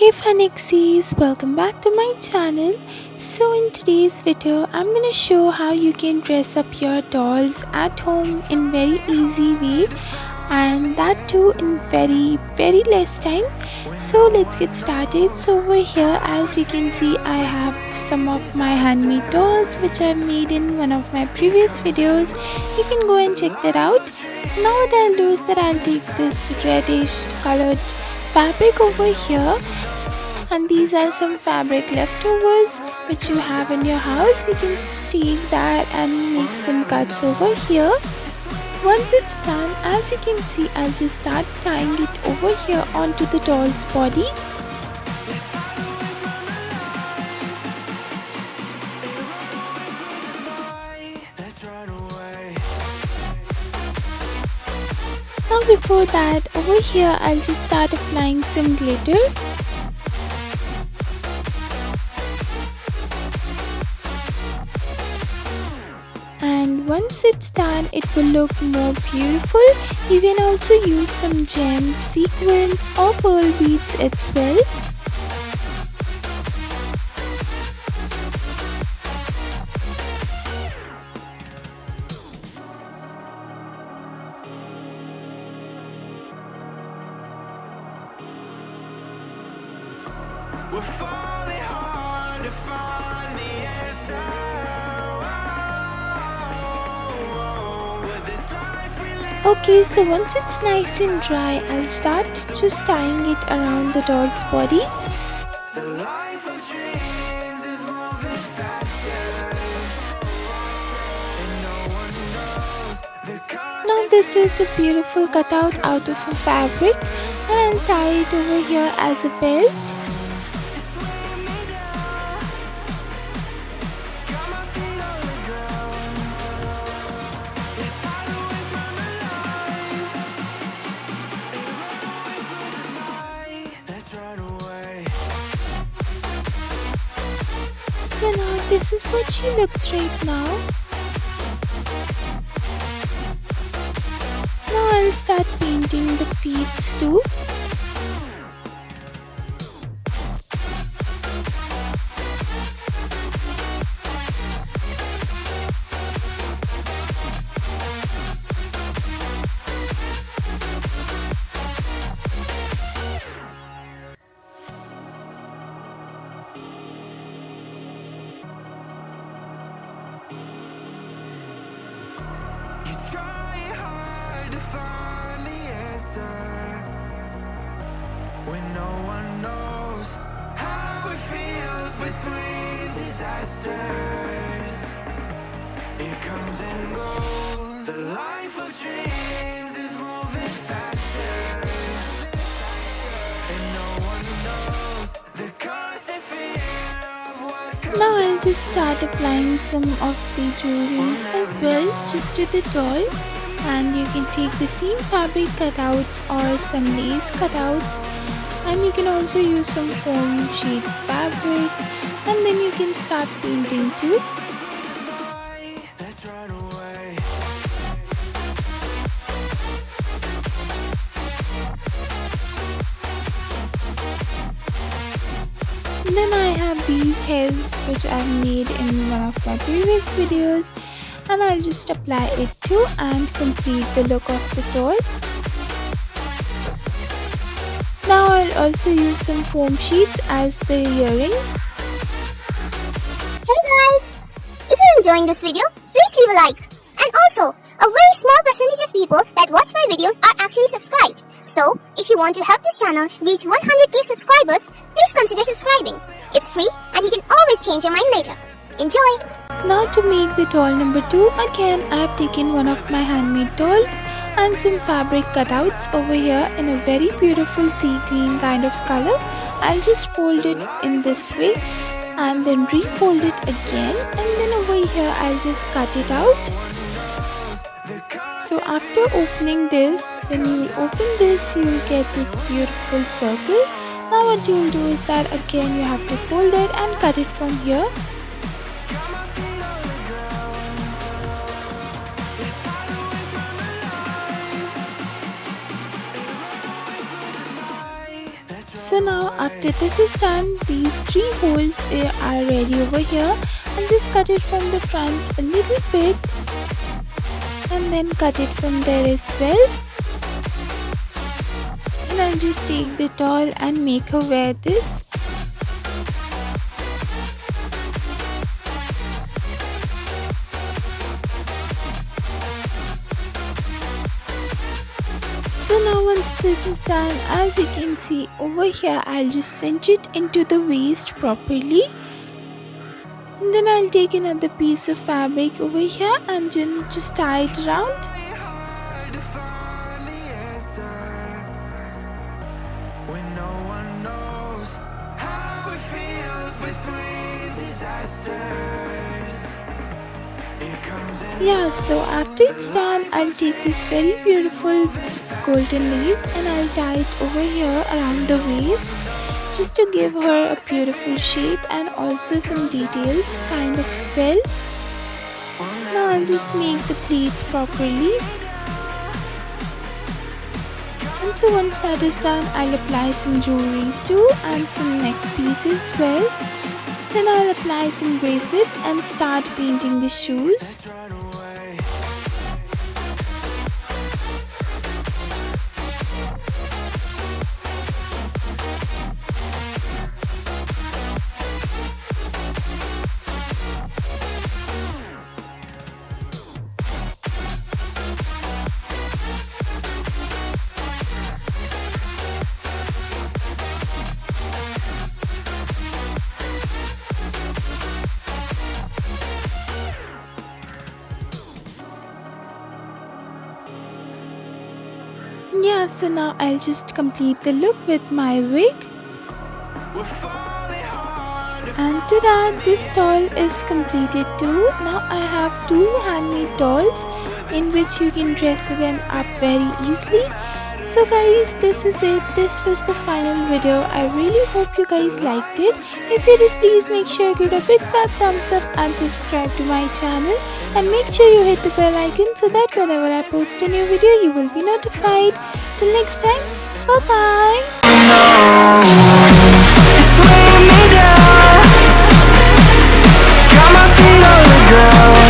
Hey FunXies, welcome back to my channel. So in today's video, I'm gonna show how you can dress up your dolls at home in very easy way, and that too in very less time. So let's get started. So over here, as you can see, I have some of my handmade dolls which I've made in one of my previous videos. You can go and check that out. Now what I'll do is that I'll take this reddish colored fabric over here, and these are some fabric leftovers which you have in your house. You can just take that and make some cuts over here. Once it's done, as you can see, I'll just start tying it over here onto the doll's body. Now before that, over here I'll just start applying some glitter. And once it's done, it will look more beautiful. You can also use some gems, sequins or pearl beads as well. We're falling hard to find the answer. With this life we live. Okay, so once it's nice and dry, I'll start just tying it around the doll's body. The life of dreams is moving faster, and no one knows the Now this is a beautiful cutout out of a fabric, and I'll tie it over here as a belt. So now this is what she looks right now. Now I'll start painting the feet too. trying hard to find the answer when no one knows how it feels between disasters. It comes and goes. The life of dreams is moving faster, and no one knows the constant fear of what comes. Now I'll just start applying some of the jewelries as well, just to the doll. And you can take the same fabric cutouts or some lace cutouts, and you can also use some foam sheets fabric, and then you can start painting too. Let's run away. Then I have these hairs which I've made in one of my previous videos, and I'll just apply it too and complete the look of the doll. Now I'll also use some foam sheets as the earrings. Hey guys! If you're enjoying this video, please leave a like. And also, a very small percentage of people that watch my videos are actually subscribed. So, if you want to help this channel reach 100k subscribers, please consider subscribing. It's free and you can always change your mind later. Enjoy! Now to make the doll number 2, again I have taken one of my handmade dolls and some fabric cutouts over here in a very beautiful sea green kind of color. I'll just fold it in this way and then refold it again, and then over here I'll just cut it out. So after opening this, when you open this, you will get this beautiful circle. Now what you'll do is that again you have to fold it and cut it from here. So now after this is done, these three holes are ready over here. I'll just cut it from the front a little bit and then cut it from there as well. And I'll just take the doll and make her wear this. So now once this is done, as you can see over here, I'll just cinch it into the waist properly. And then I'll take another piece of fabric over here and just tie it around. Yeah, so after it's done, I'll take this very beautiful golden lace and I'll tie it over here around the waist just to give her a beautiful shape and also some details, kind of belt. Now I'll just make the pleats properly. And so once that is done, I'll apply some jewelries too and some neck pieces as well. Then I'll apply some bracelets and start painting the shoes. Yeah, so now I'll just complete the look with my wig. And ta-da, this doll is completed too. Now I have two handmade dolls in which you can dress them up very easily. So guys, this is it. This was the final video. I really hope you guys liked it. If you did, please make sure you give it a big fat thumbs up and subscribe to my channel. And make sure you hit the bell icon so that whenever I post a new video, you will be notified. Till next time, bye-bye. Got my feet on the ground.